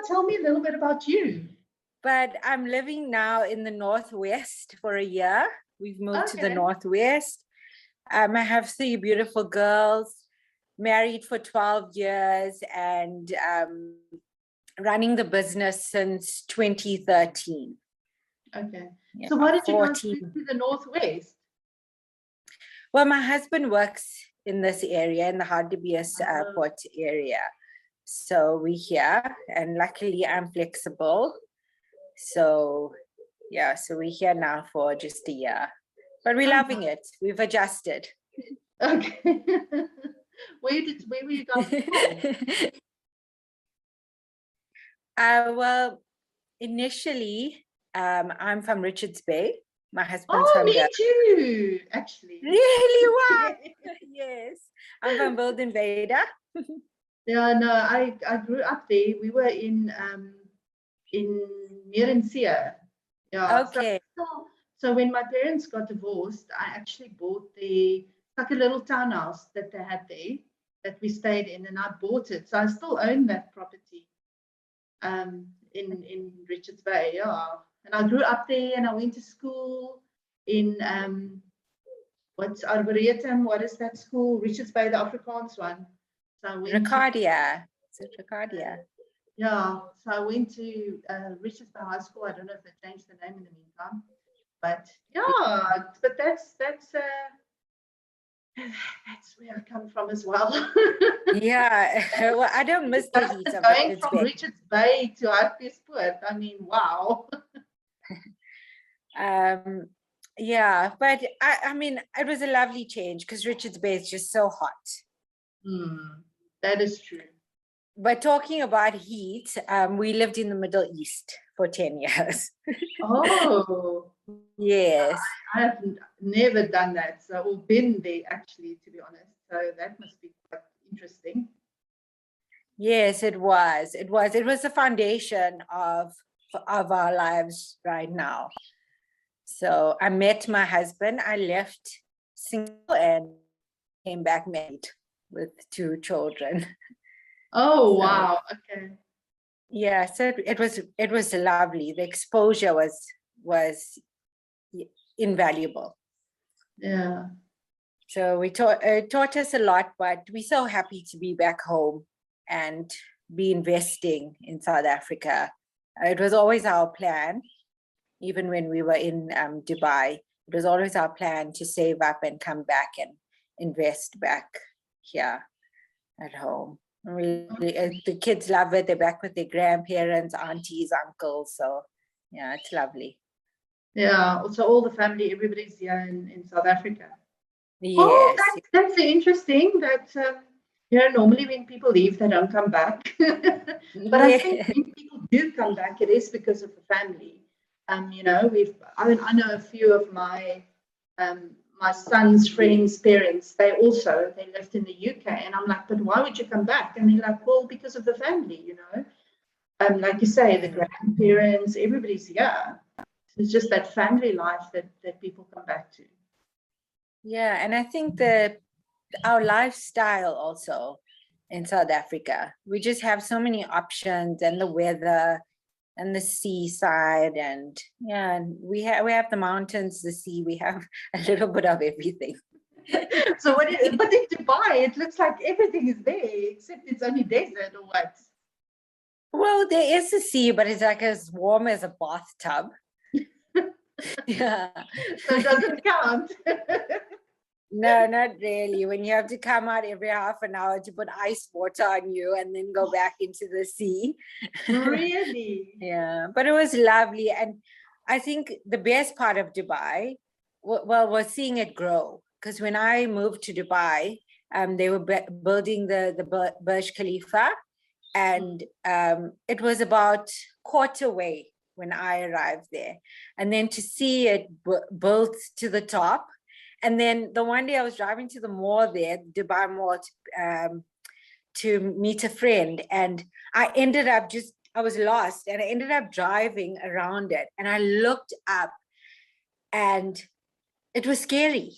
tell me a little bit about you. But I'm living now in the Northwest for a year. We've moved to the Northwest. I have 3 beautiful girls, married for 12 years, and running the business since 2013. Okay. Yeah, so why did you guys 14. move to the Northwest? Well, my husband works in this area, in the Hardebees port area. So we're here, and luckily I'm flexible. So, yeah, so we're here now for just a year. But we're loving it. We've adjusted. Okay. Where were you guys from? Well, initially, I'm from Richards Bay. My husband's from me too, actually. Really? Wow. Yes. I'm from Wildenveder. Yeah, no, I grew up there. We were in Meerensee. Yeah. Okay. So when my parents got divorced, I actually bought like a little townhouse that they had there that we stayed in, and I bought it. So I still own that property in Richards Bay. Yeah. And I grew up there, and I went to school in what's Arboretum? What is that school? Richards Bay, the Afrikaans one. So I went Ricardia. Is it Ricardia? Yeah, so I went to Richards Bay High School. I don't know if they changed the name in the meantime, but yeah, but that's where I come from as well. Yeah, well, I don't miss the heat of going from Richards Bay to Hartbeespoort. I mean, wow. Yeah, but I mean, it was a lovely change because Richards Bay is just so hot. That is true. But talking about heat, we lived in the Middle East for 10 years. Oh. Yes. I have never done that, or been there actually, to be honest. So that must be quite interesting. Yes, it was. It was the foundation of our lives right now. So I met my husband. I left single and came back married with 2 children. Oh, wow. Okay. Yeah, so it was lovely. The exposure was invaluable. Yeah. So it taught us a lot, but we're so happy to be back home and be investing in South Africa. It was always our plan, even when we were in Dubai. It was always our plan to save up and come back and invest back here at home. The kids love it. They're back with their grandparents, aunties, uncles. So yeah, it's lovely. Yeah. So all the family, everybody's here in South Africa. Yes. Oh, that's interesting. That normally when people leave, they don't come back. But I think when people do come back, it is because of the family. I know a few of my son's friends' parents. They lived in the UK, and I'm like, but why would you come back? And they're like, well, because of the family, like you say, the grandparents, everybody's here. It's just that family life that people come back to. Yeah, and I think our lifestyle also in South Africa, we just have so many options, and the weather and the seaside, and yeah, and we have the mountains, the sea, we have a little bit of everything. So but in Dubai, it looks like everything is there, except it's only desert, or what? Well, there is a sea, but it's like as warm as a bathtub. Yeah. So it doesn't count. No, not really. When you have to come out every half an hour to put ice water on you and then go back into the sea. Really? Yeah, but it was lovely. And I think the best part of Dubai, was seeing it grow. Because when I moved to Dubai, they were building the Burj Khalifa. And it was about quarter way when I arrived there. And then to see it built to the top. And then the one day I was driving to the mall there, Dubai Mall, to meet a friend. And I was lost, and I ended up driving around it. And I looked up, and it was scary.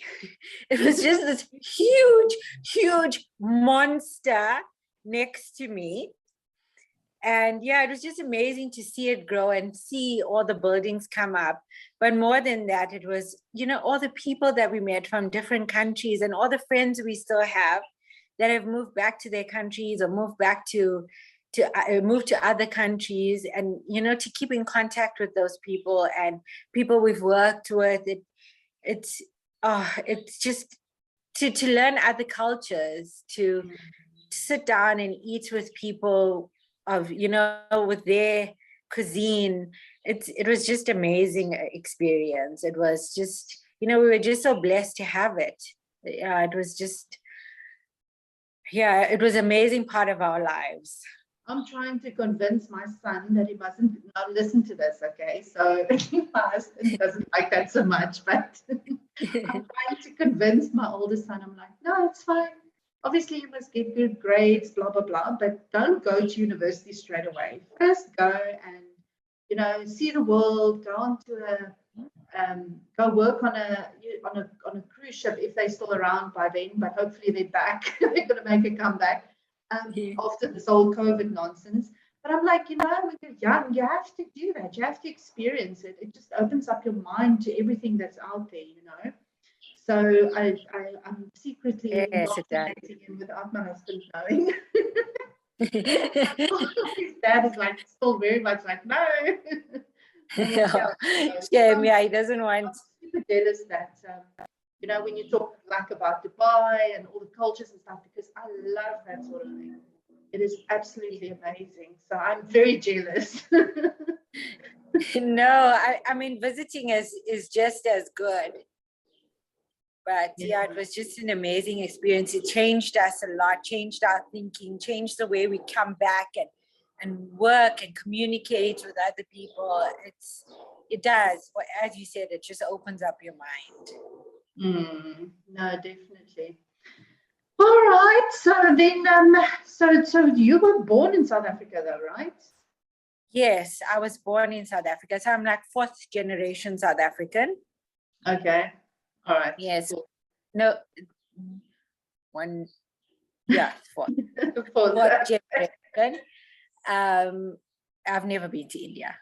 It was just this huge, huge monster next to me. And yeah, it was just amazing to see it grow and see all the buildings come up. But more than that, it was, all the people that we met from different countries and all the friends we still have that have moved back to their countries or moved back to move to other countries, and to keep in contact with those people and people we've worked with. It's just to learn other cultures, to sit down and eat with people of with their cuisine. It was just amazing experience. It was just we were just so blessed to have it. It was just it was amazing part of our lives. I'm trying to convince my son that he mustn't not listen to this, okay? So my husband doesn't like that so much, but I'm trying to convince my oldest son. I'm like, no, it's fine. Obviously, you must get good grades, blah, blah, blah, but don't go to university straight away. First go and, see the world, go on to go work on a cruise ship if they're still around by then, but hopefully they're back. They're going to make a comeback. After this whole COVID nonsense. But I'm like, when you're young, you have to do that. You have to experience it. It just opens up your mind to everything that's out there. So I'm secretly indoctrinating him without my husband knowing. His dad is like still very much like, no. Shame, he doesn't want. I'm super jealous that when you talk like about Dubai and all the cultures and stuff, because I love that sort of thing. It is absolutely amazing. So I'm very jealous. No, I mean, visiting is just as good. But it was just an amazing experience. It changed us a lot, changed our thinking, changed the way we come back and work and communicate with other people. It does. As you said, it just opens up your mind. No, definitely. All right. So then, so you were born in South Africa, though, right? Yes, I was born in South Africa. So I'm like 4th generation South African. Okay. All right. Yes. Cool. No. One. Yeah. 4th. 4th generation. I've never been to India.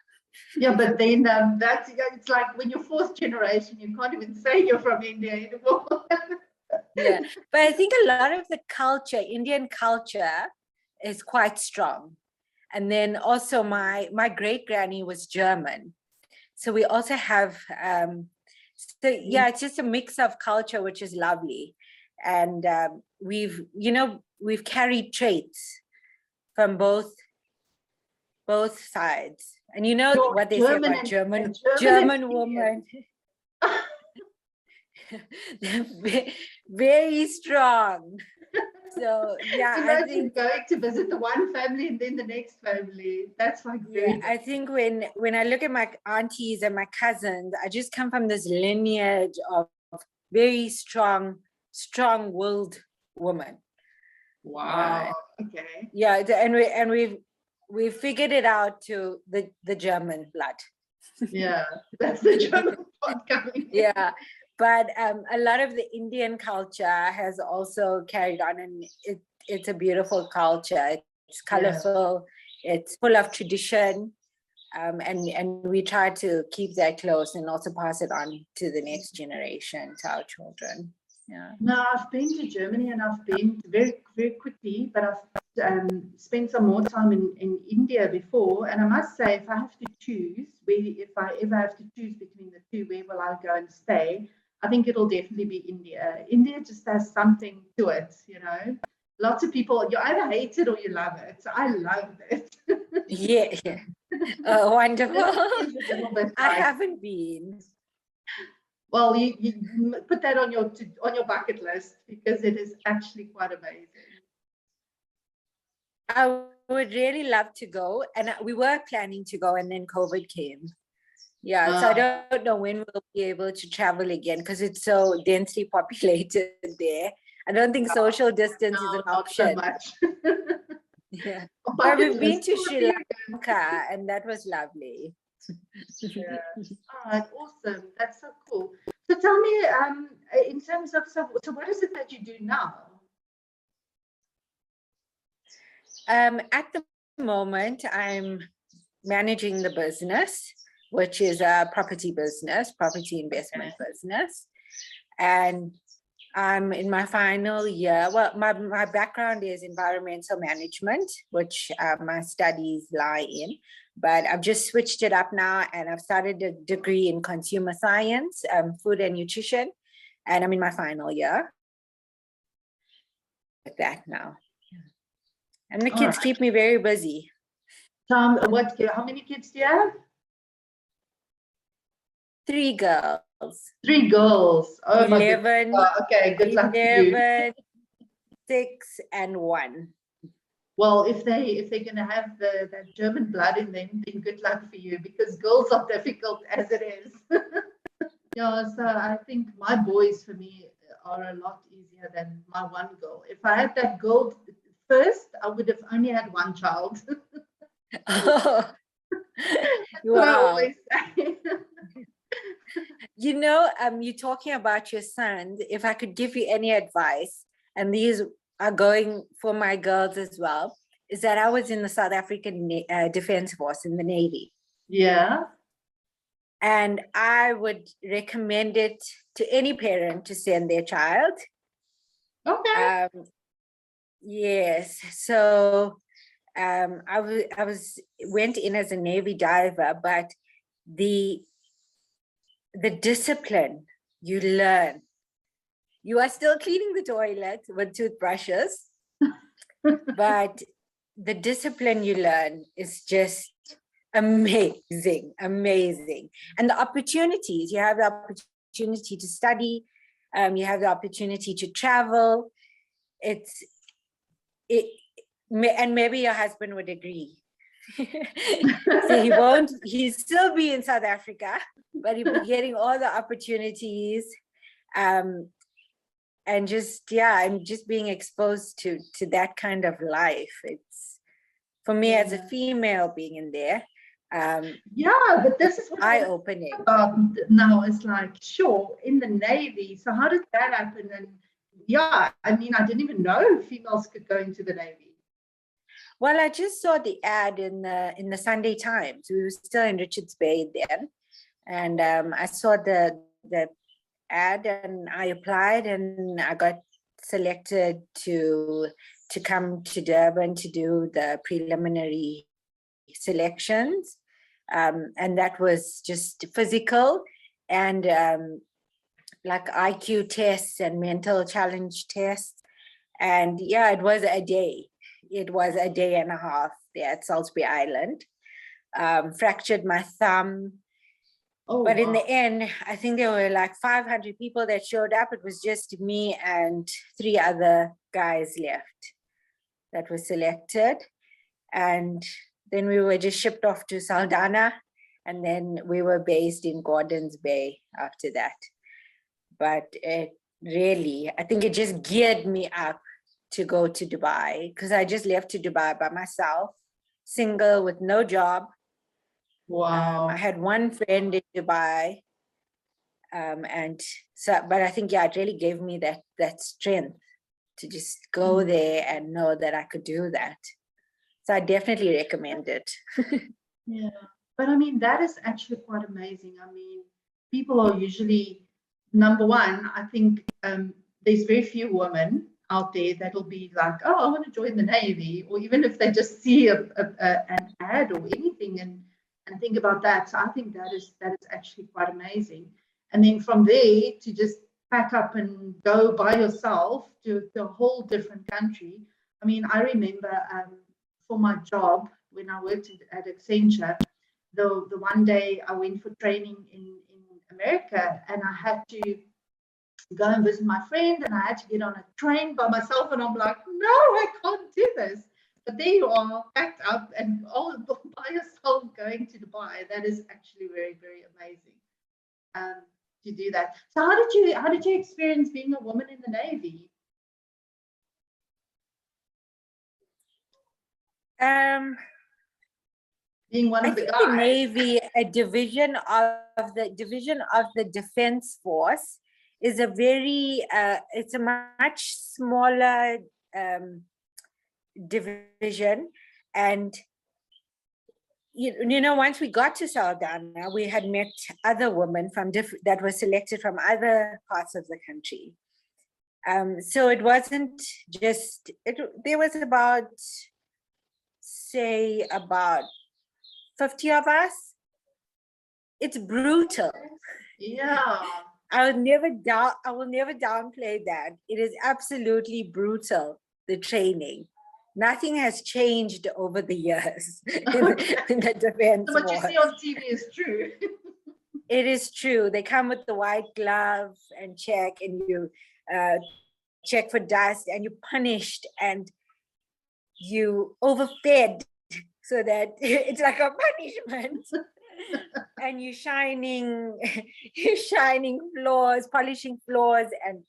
Yeah, but then that's it's like when you're 4th generation, you can't even say you're from India anymore. Yeah, but I think a lot of the culture, Indian culture, is quite strong. And then also my great granny was German, so we also have it's just a mix of culture, which is lovely. And we've carried traits from both sides. And what they say about German woman. Very strong. So I think going to visit the one family and then the next family. That's like I think when I look at my aunties and my cousins, I just come from this lineage of very strong-willed women. Wow. Okay. Yeah, and we've figured it out to the German blood. Yeah, that's the German blood coming. Yeah. But a lot of the Indian culture has also carried on, and it's a beautiful culture. It's colorful, it's full of tradition, and we try to keep that close and also pass it on to the next generation, to our children. Yeah. No, I've been to Germany, and I've been very, very quickly, but I've spent some more time in India before. And I must say, if I have to choose, if I ever have to choose between the two, where will I go and stay? I think it'll definitely be India. India just has something to it, Lots of people, you either hate it or you love it. So I loved it. Yeah. Oh, wonderful. I haven't been. Well, you put that on your bucket list, because it is actually quite amazing. I would really love to go, and we were planning to go, and then COVID came. Yeah, so I don't know when we'll be able to travel again, because it's so densely populated there. I don't think social distance is an option. Not so much. Yeah, but we've been to Sri Lanka, and that was lovely. Yeah. All right, awesome. That's so cool. So tell me, in terms of so what is it that you do now? At the moment, I'm managing the business, which is a property investment business. And I'm in my final year. Well, my background is environmental management, which my studies lie in. But I've just switched it up now, and I've started a degree in consumer science, food and nutrition. And I'm in my final year with that now. And the kids keep me very busy. Tom, how many kids do you have? 3 girls. 3 girls. Oh, 11. My okay, good luck to you. 11, 6, and 1. Well, if they're going to have that German blood in them, then good luck for you, because girls are difficult as it is. Yeah, so I think my boys for me are a lot easier than my one girl. If I had that girl first, I would have only had one child. Oh, That's what I wow. always say. You know, you're talking about your sons. If I could give you any advice, and these are going for my girls as well, is that I was in the South African Defense Force in the Navy. Yeah. And I would recommend it to any parent to send their child. Okay. Yes. So I went in as a Navy diver, but the discipline you learn. You are still cleaning the toilet with toothbrushes, but the discipline you learn is just amazing. And the opportunities, you have the opportunity to study, you have the opportunity to travel. And maybe your husband would agree. So he'll still be in South Africa, but he'll be getting all the opportunities. And just being exposed to that kind of life. It's, for me as a female being in there, but this is what eye-opening. Now it's like, sure, in the Navy, so how did that happen? And I mean, I didn't even know females could go into the Navy. Well, I just saw the ad in the Sunday Times. We were still in Richards Bay then, and I saw the ad, and I applied, and I got selected to come to Durban to do the preliminary selections, and that was just physical and like IQ tests and mental challenge tests. And it was a day. It was a day and a half there at Salisbury Island. Fractured my thumb. But in the end, I think there were like 500 people that showed up. It was just me and 3 other guys left that were selected. And then we were just shipped off to Saldanha. And then we were based in Gordons Bay after that. But it really, I think it just geared me up to go to Dubai, because I just left to Dubai by myself, single with no job. Wow. I had one friend in Dubai, and so, but I think it really gave me that strength to just go there and know that I could do that. So I definitely recommend it. Yeah, but I mean, that is actually quite amazing. I mean, people are usually, number one, I think there's very few women out there that'll be like, oh, I want to join the Navy, or even if they just see an ad or anything and think about that. So I think that is actually quite amazing. And then from there to just pack up and go by yourself to a whole different country. I mean, I remember for my job when I worked at Accenture, the one day I went for training in America, and I had to go and visit my friend, and I had to get on a train by myself, and I'm like, no, I can't do this. But there you are, packed up and all by yourself going to Dubai. That is actually very, very amazing to do that. So how did you experience being a woman in the Navy? Being one of the guys. The Navy, a division of the Defense Force, is a very it's a much smaller division, And you know, once we got to Saldanha, we had met other women from that were selected from other parts of the country. So it wasn't just, there was about, say, about 50 of us. It's brutal. Yeah. I will never downplay that. It is absolutely brutal, the training. Nothing has changed over the years in the defense. So what you see on TV is true. It is true. They come with the white glove and check, and you check for dust, and you're punished, and you overfed so that it's like a punishment. And you're shining floors, polishing floors, and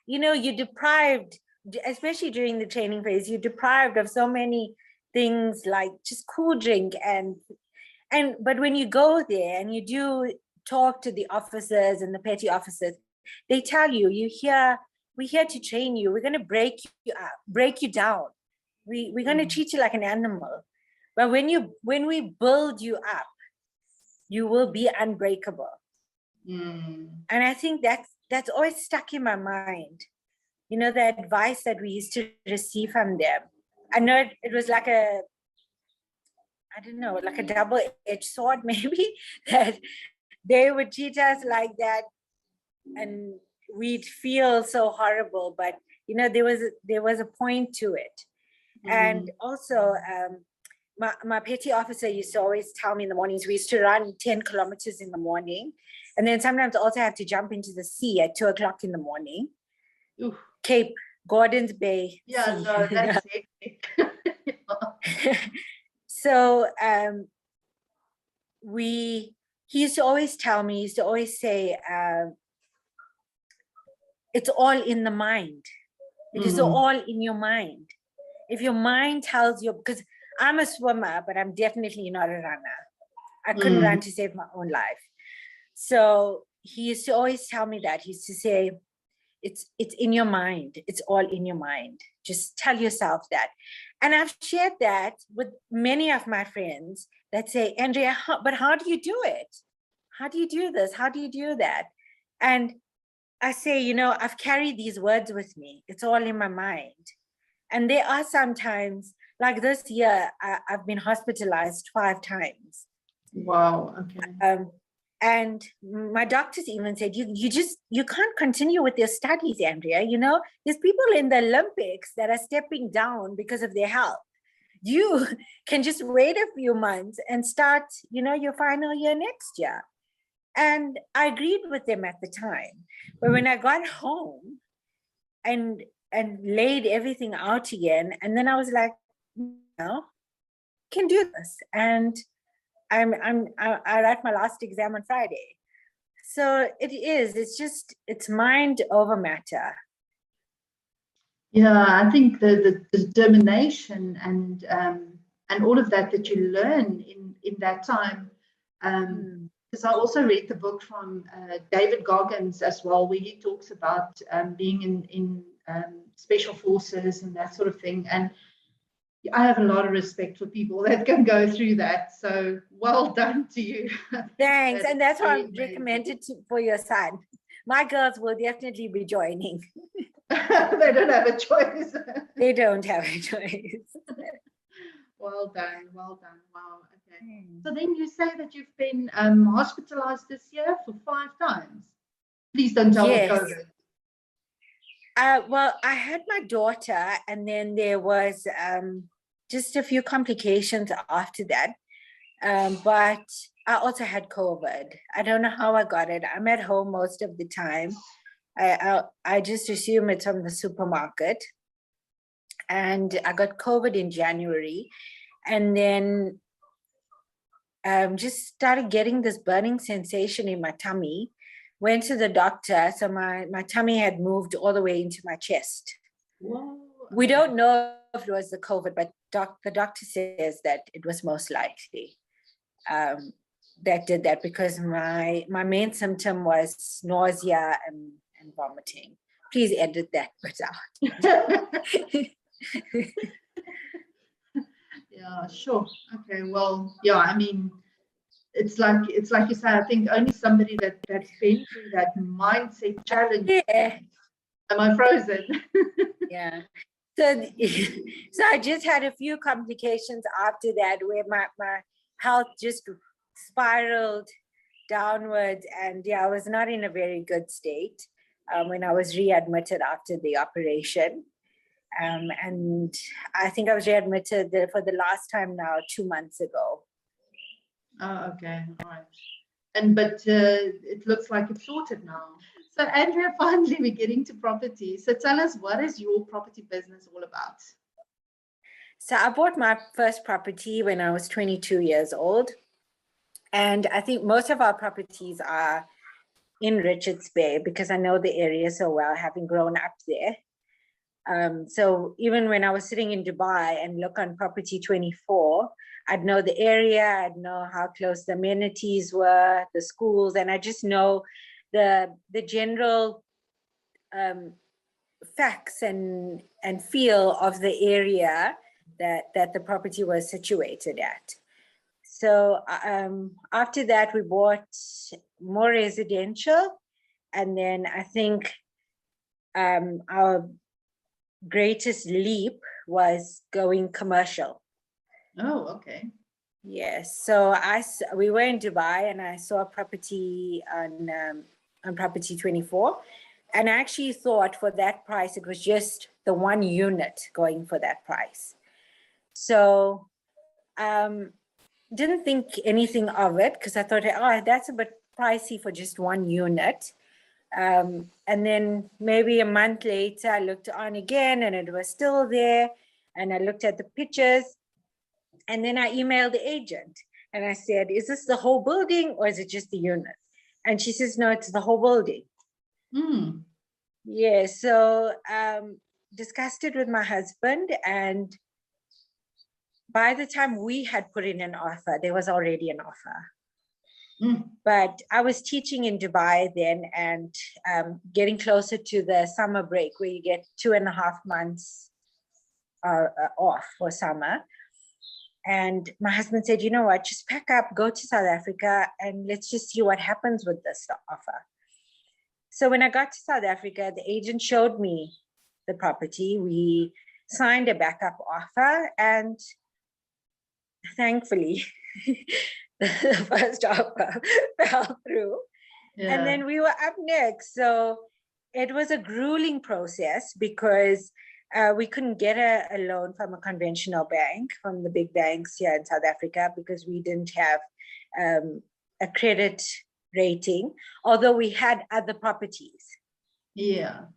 you know, you're deprived, especially during the training phase, you're deprived of so many things like just cool drink but when you go there and you do talk to the officers and the petty officers, they tell you, we're here to train you. We're going to break you down. We're going to treat you like an animal. But when we build you up, you will be unbreakable. And I think that's always stuck in my mind. You know, the advice that we used to receive from them. I know it was like a double-edged sword, maybe, that they would treat us like that and we'd feel so horrible. But, you know, there was a point to it. And also, my petty officer used to always tell me in the mornings, we used to run 10 kilometers in the morning. And then sometimes also have to jump into the sea at 2:00 in the morning. Oof. Cape Gordon's Bay. Yeah, sea. no, that's hectic. So he used to always tell me, he used to always say, it's all in the mind. It is all in your mind. If your mind tells you, because I'm a swimmer, but I'm definitely not a runner. I couldn't run to save my own life. So he used to always tell me that. He used to say, it's in your mind. It's all in your mind. Just tell yourself that. And I've shared that with many of my friends that say, Andrea, but how do you do it? How do you do this? How do you do that? And I say, you know, I've carried these words with me. It's all in my mind. And there are sometimes, like this year, I've been hospitalized 5 times. Wow, okay. And my doctors even said, you can't continue with your studies, Andrea. You know, there's people in the Olympics that are stepping down because of their health. You can just wait a few months and start, you know, your final year next year. And I agreed with them at the time. But when I got home and laid everything out again, and then I was like, no, I can do this. And I write my last exam on Friday. So it's mind over matter. Yeah, I think the determination and all of that you learn in that time. Because I also read the book from David Goggins as well, where he talks about being in special forces and that sort of thing. And I have a lot of respect for people that can go through that. So well done to you. Thanks. And that's why I'm recommended for your son. My girls will definitely be joining. They don't have a choice. They don't have a choice. Well done. Well done. Wow. Okay. So then you say that you've been hospitalized this year for 5 times. Please don't tell me COVID. Well, I had my daughter, and then there was just a few complications after that. But I also had COVID. I don't know how I got it. I'm at home most of the time. I just assume it's from the supermarket. And I got COVID in January, and then just started getting this burning sensation in my tummy. Went to the doctor, so my tummy had moved all the way into my chest. Whoa. We don't know if it was the COVID, but the doctor says that it was most likely that did that, because my main symptom was nausea and vomiting. Please edit that part out. Yeah, sure. Okay. Well, yeah, I mean, it's like you said, I think only somebody that's been through that mindset challenge. Yeah. Am I frozen? Yeah. So, so I just had a few complications after that where my health just spiraled downwards. And yeah, I was not in a very good state when I was readmitted after the operation. And I think I was readmitted for the last time now 2 months ago. Oh, okay. All right. But it looks like it's sorted now. So Andrea, finally we're getting to property. So tell us, what is your property business all about? So I bought my first property when I was 22 years old. And I think most of our properties are in Richards Bay because I know the area so well, having grown up there. So even when I was sitting in Dubai and look on Property 24, I'd know the area, I'd know how close the amenities were, the schools, and I just know the general facts and feel of the area that the property was situated at. So after that, we bought more residential, and then I think our greatest leap was going commercial. Oh, okay. Yes. So we were in Dubai and I saw a property on Property 24. And I actually thought for that price, it was just the one unit going for that price. So didn't think anything of it because I thought, oh, that's a bit pricey for just one unit. And then maybe a month later, I looked on again and it was still there. And I looked at the pictures and then I emailed the agent and I said, is this the whole building or is it just the unit? And she says, no, it's the whole building. Mm. Yeah, so discussed it with my husband, and by the time we had put in an offer, there was already an offer. Mm. But I was teaching in Dubai then and getting closer to the summer break where you get 2.5 months off for summer. And my husband said, you know what, just pack up, go to South Africa and let's just see what happens with this offer. So when I got to South Africa, the agent showed me the property. We signed a backup offer and thankfully the first offer fell through. Yeah. And then we were up next. So it was a grueling process because we couldn't get a loan from a conventional bank, from the big banks here in South Africa, because we didn't have a credit rating, although we had other properties. Yeah,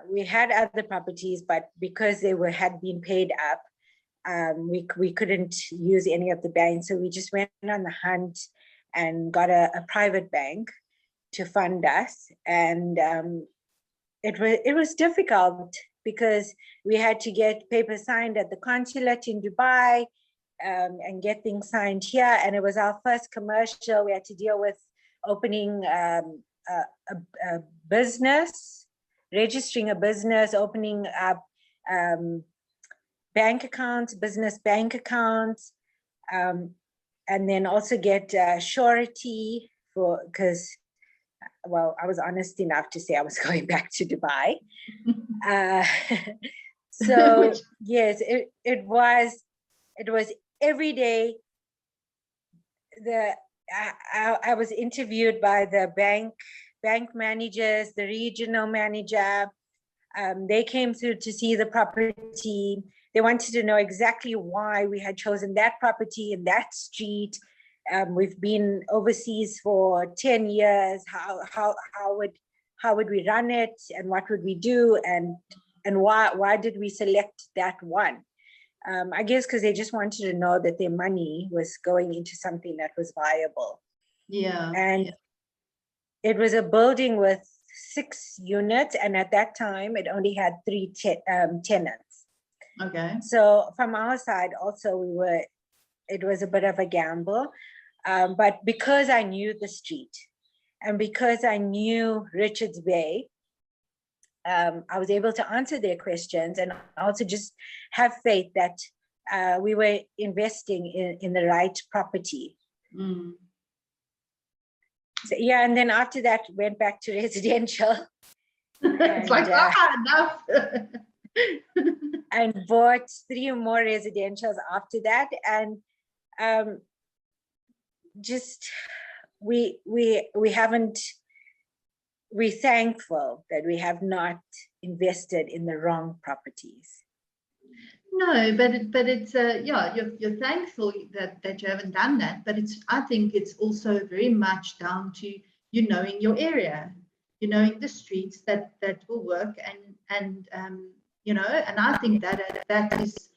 we had other properties, but because they had been paid up, we couldn't use any of the banks. So we just went on the hunt and got a private bank to fund us. And it was difficult because we had to get papers signed at the consulate in Dubai and get things signed here. And it was our first commercial. We had to deal with opening a business, registering a business, opening up bank accounts, business bank accounts, and then also get surety because, well, I was honest enough to say I was going back to Dubai. So yes, it was every day. I was interviewed by the bank managers, the regional manager. They came through to see the property. They wanted to know exactly why we had chosen that property in that street. We've been overseas for 10 years. How would we run it, and what would we do, and why did we select that one? I guess because they just wanted to know that their money was going into something that was viable. Yeah. And it was a building with 6 units, and at that time it only had 3 tenants. Okay. So from our side also it was a bit of a gamble, but because I knew the street and because I knew Richards Bay, I was able to answer their questions and also just have faith that we were investing in the right property. So, yeah, and then after that, went back to residential. It's like, enough. And bought 3 more residentials after that. And just, we're thankful that we have not invested in the wrong properties. No, but it's yeah, you're thankful that you haven't done that, but I think it's also very much down to you knowing your area, you knowing the streets that will work, and you know, and I think that is,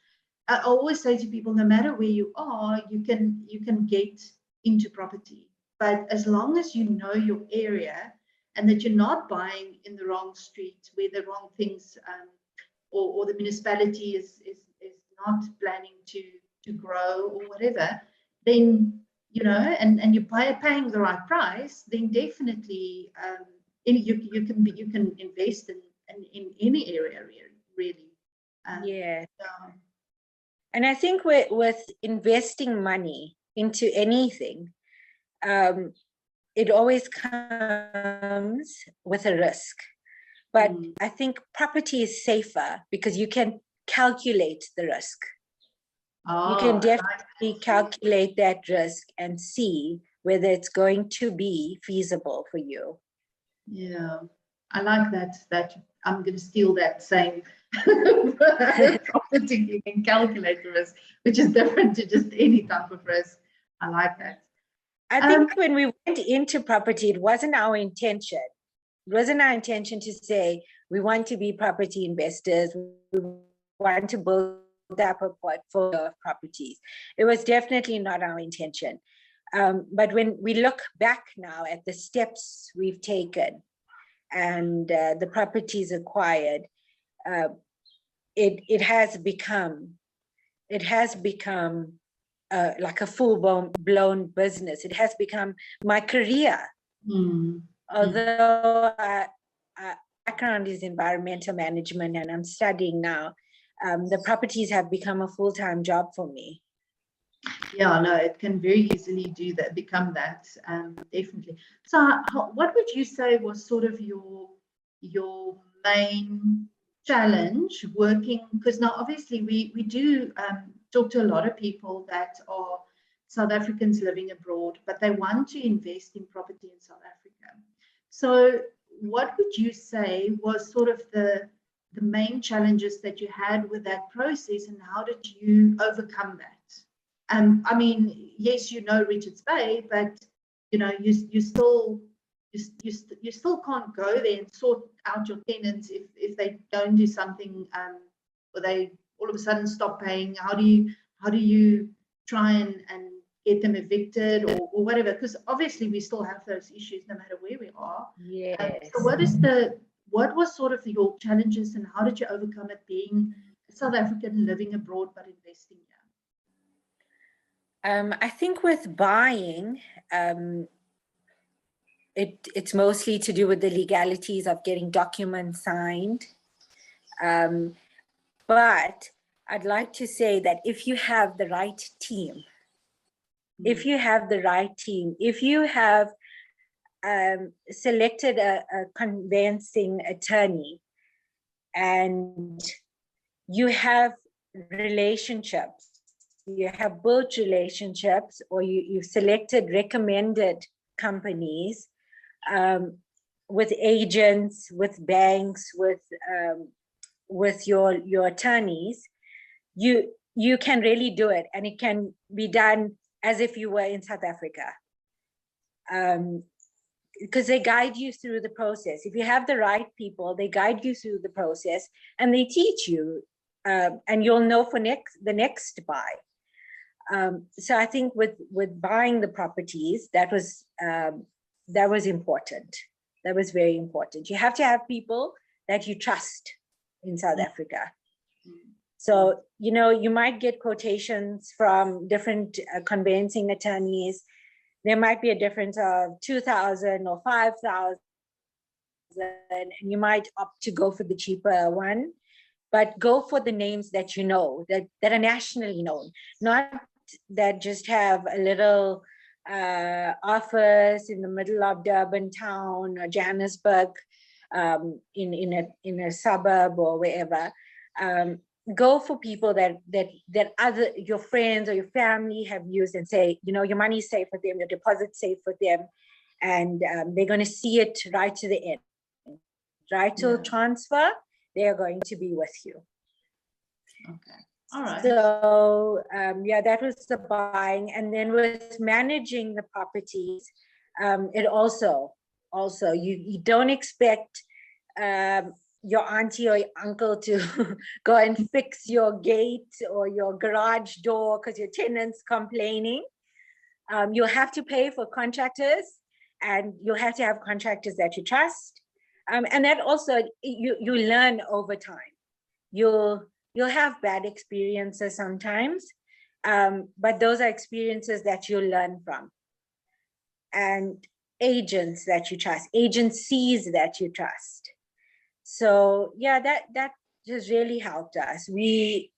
I always say to people, no matter where you are, you can get into property, but as long as you know your area and that you're not buying in the wrong street where the wrong things or the municipality is not planning to grow or whatever, then, you know, and you're paying the right price, then definitely you can invest in any area really. Yeah. And I think with investing money into anything, it always comes with a risk. But I think property is safer because you can calculate the risk. You can definitely calculate that risk and see whether it's going to be feasible for you. Yeah, I like that. I'm going to steal that saying. Property, you can calculate the risk, which is different to just any type of risk. I like that. I think when we went into property, it wasn't our intention. It wasn't our intention to say we want to be property investors. We want to build up a portfolio of properties. It was definitely not our intention. But when we look back now at the steps we've taken and the properties acquired, it has become like a full-blown business. It has become my career. Although background is environmental management and I'm studying now, the properties have become a full-time job for me. Yeah, no, it can very easily become that, definitely. So what would you say was sort of your main challenge working, because now obviously we do talk to a lot of people that are South Africans living abroad, but they want to invest in property in South Africa. So what would you say was sort of the main challenges that you had with that process, and how did you overcome that? I mean, yes, you know Richards Bay, but you know you still can't go there and sort out your tenants if they don't do something, or they all of a sudden stop paying. How do you try and get them evicted or whatever? Because obviously we still have those issues no matter where we are. Yes. So what was sort of your challenges, and how did you overcome it being a South African living abroad but investing here? I think with buying, it's mostly to do with the legalities of getting documents signed. But I'd like to say that if you have the right team, if you have selected a conveyancing attorney and you have relationships, you have built relationships, or you've selected recommended companies with agents, with banks, with your attorneys, you can really do it, and it can be done as if you were in South Africa, because they guide you through the process. If you have the right people, they guide you through the process and they teach you, and you'll know for the next buy. So I think with buying the properties, that was important. That was very important. You have to have people that you trust in South Africa. So, you know, you might get quotations from different conveyancing attorneys. There might be a difference of 2,000 or 5,000, and you might opt to go for the cheaper one. but go for the names that you know, that are nationally known, not that just have a little office in the middle of Durban town or Johannesburg, in a suburb or wherever. Go for people that other your friends or your family have used, and say, you know, your money's safe with them, your deposit's safe with them, and they're going to see it right to the end, right till transfer. They are going to be with you. Okay. All right. So yeah, that was the buying. And then with managing the properties, it also you don't expect your auntie or your uncle to go and fix your gate or your garage door because your tenant's complaining. You'll have to pay for contractors, and you'll have to have contractors that you trust. And that also you learn over time. You'll have bad experiences sometimes, but those are experiences that you'll learn from. And agents that you trust, agencies that you trust. So yeah, that has really helped us. We've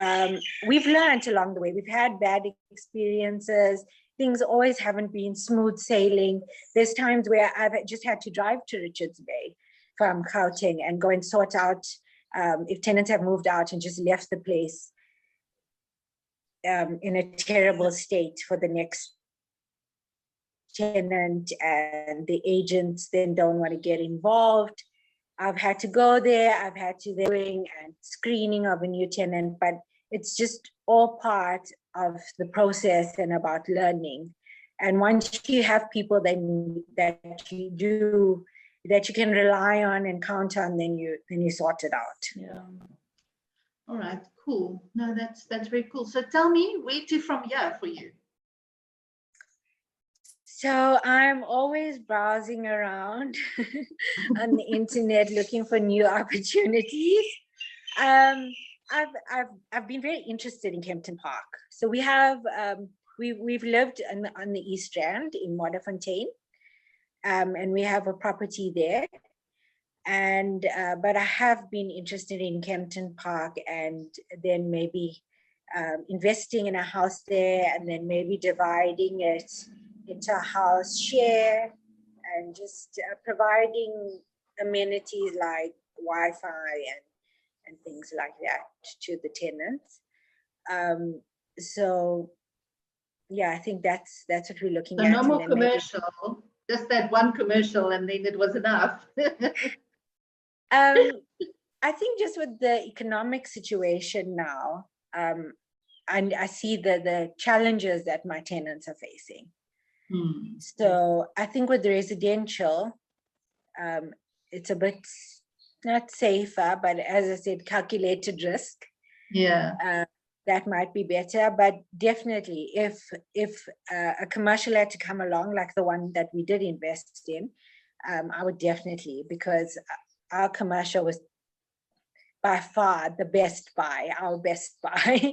learned along the way. We've had bad experiences. Things always haven't been smooth sailing. There's times where I've just had to drive to Richards Bay from Gauteng and go and sort out if tenants have moved out and just left the place in a terrible state for the next tenant, and the agents then don't want to get involved. I've had to go there. I've had to doing and screening of a new tenant, but it's just all part of the process and about learning. And once you have people that you can rely on and count on, then you sort it out. Yeah. All right. Cool. No, that's very cool. So tell me, where to from here for you? So I'm always browsing around on the internet looking for new opportunities. I've been very interested in Kempton Park. So we have we've lived on the East Rand in Modderfontein, and we have a property there. And but I have been interested in Kempton Park, and then maybe investing in a house there, and then maybe dividing it into a house share, and just providing amenities like Wi-Fi and things like that to the tenants. So yeah, I think that's what we're looking at. No more commercial, just that one commercial, and then it was enough. I think just with the economic situation now, and I see the challenges that my tenants are facing. So I think with the residential, it's a bit not safer, but as I said, calculated risk. Yeah. That might be better, but definitely if a commercial had to come along, like the one that we did invest in, I would definitely, because our commercial was by far the best buy, our best buy.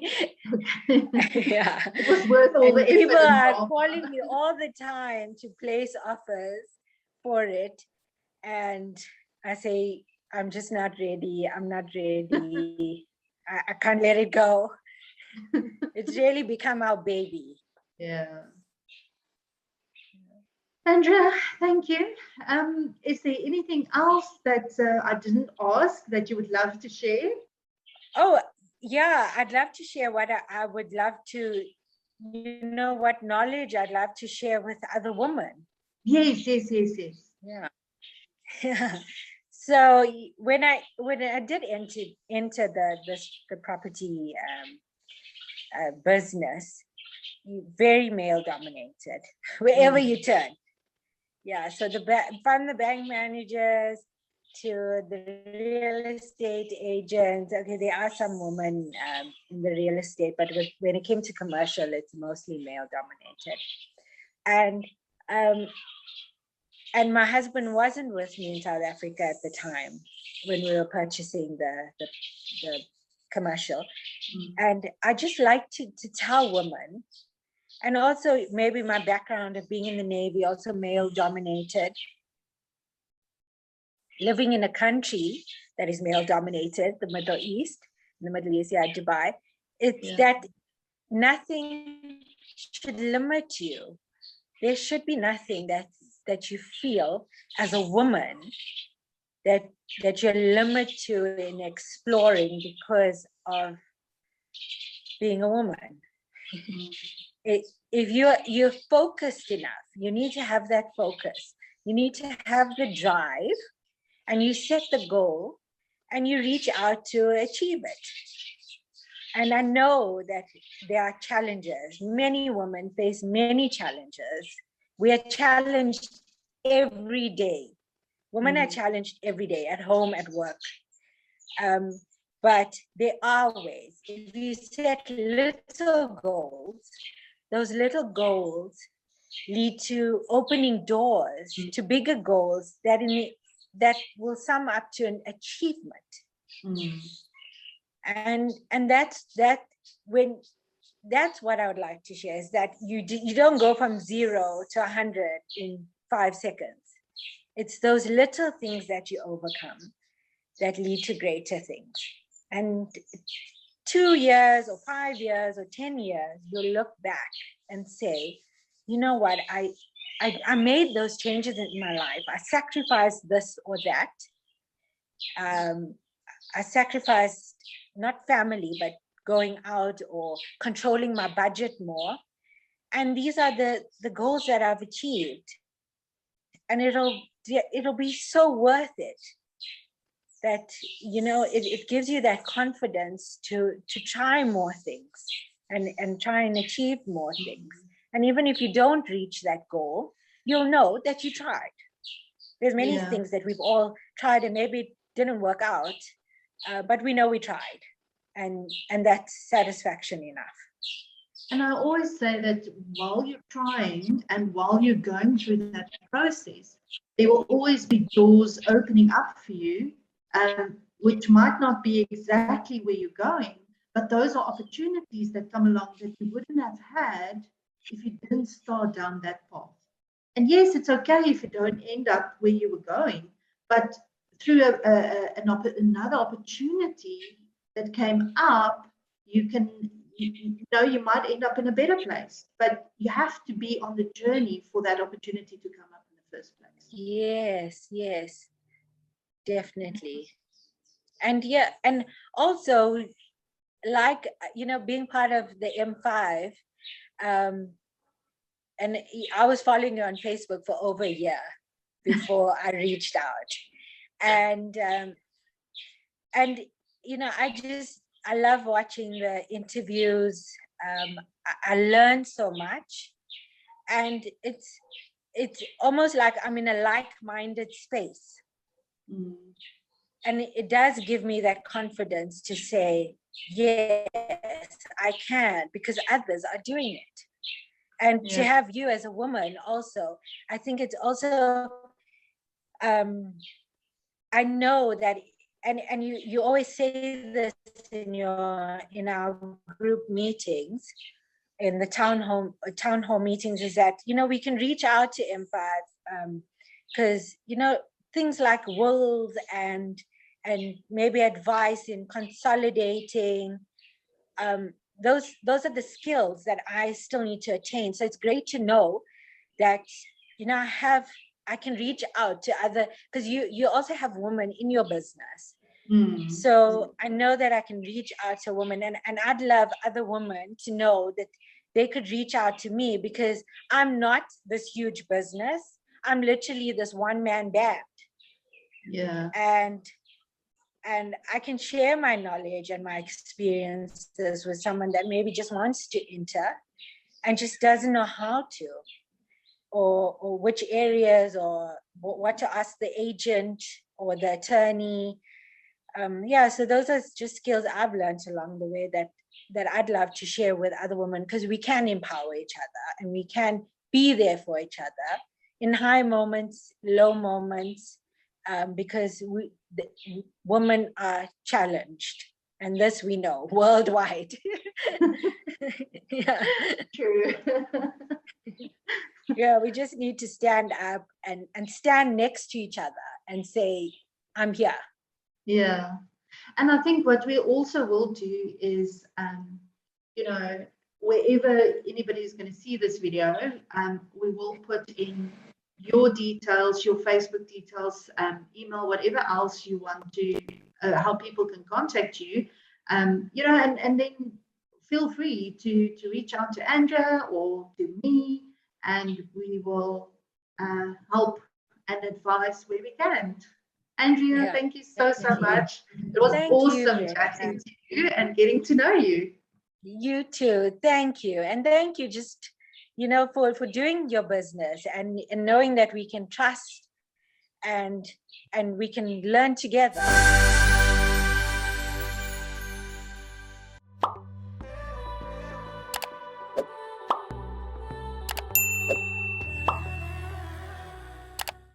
Yeah, it was worth all the effort. People are calling me all the time to place offers for it, and I say, I'm just not ready. I'm not ready. I can't let it go. It's really become our baby. Yeah. Andrea, thank you. Is there anything else that I didn't ask that you would love to share? Oh, yeah, I'd love to share what I would love to, what knowledge I'd love to share with other women. Yes. Yeah. So when I did enter the property business, very male dominated wherever you turn. Yeah, so from the bank managers to the real estate agents. Okay, there are some women in the real estate, but when it came to commercial, it's mostly male dominated. And my husband wasn't with me in South Africa at the time when we were purchasing the commercial. And I just like to tell women, and also maybe my background of being in the Navy, also male dominated, living in a country that is male dominated, the Middle East, Dubai, it's that nothing should limit you. There should be nothing that you feel as a woman that you're limited to in exploring because of being a woman. If you're focused enough, you need to have that focus. You need to have the drive, and you set the goal, and you reach out to achieve it. And I know that there are challenges. Many women face many challenges. We are challenged every day. Women are challenged every day, at home, at work. But there are ways. If you set little goals, those little goals lead to opening doors to bigger goals that will sum up to an achievement. And that's what I would like to share, is that you don't go from 0 to 100 in 5 seconds. It's those little things that you overcome that lead to greater things. And 2 years or 5 years or 10 years, you'll look back and say, you know what, I made those changes in my life. I sacrificed this or that. I sacrificed not family, but going out or controlling my budget more. And these are the goals that I've achieved. And it'll be so worth it. That, it gives you that confidence to try more things and try and achieve more things. And even if you don't reach that goal, you'll know that you tried. There's many things that we've all tried and maybe it didn't work out, but we know we tried, and that's satisfaction enough. And I always say that while you're trying and while you're going through that process, there will always be doors opening up for you, which might not be exactly where you're going, but those are opportunities that come along that you wouldn't have had if you didn't start down that path. And yes, it's okay if you don't end up where you were going, but through another opportunity that came up, you might end up in a better place, but you have to be on the journey for that opportunity to come up in the first place. Yes, definitely. And and also, like, being part of the M5, and I was following you on Facebook for over a year before I reached out. And I love watching the interviews. I learn so much, and it's almost like I'm in a like-minded space. And it does give me that confidence to say, yes, I can, because others are doing it. And to have you as a woman also, I think it's also, I know that, and you always say this in our group meetings, in the town hall meetings, is that, we can reach out to M5, because, things like wills and maybe advice in consolidating, those are the skills that I still need to attain. So it's great to know that, I can reach out to other, because you also have women in your business. So I know that I can reach out to women, and I'd love other women to know that they could reach out to me, because I'm not this huge business. I'm literally this one-man band. And I can share my knowledge and my experiences with someone that maybe just wants to enter and just doesn't know how to, or which areas, or what to ask the agent or the attorney. So those are just skills I've learned along the way that I'd love to share with other women, because we can empower each other and we can be there for each other in high moments, low moments, because women are challenged, and this we know worldwide. True. We just need to stand up and stand next to each other and say, I'm here. Yeah. And I think what we also will do is, wherever anybody is going to see this video, we will put in your details, your Facebook details, email, whatever else you want to, how people can contact you, and then feel free to reach out to Andrea or to me, and we will help and advise where we can. Andrea, Yeah, thank you so thank you. much. It was Thank you, awesome Retha. chatting to you and getting to know you. You too. Thank you. And thank you just, for doing your business and knowing that we can trust and we can learn together.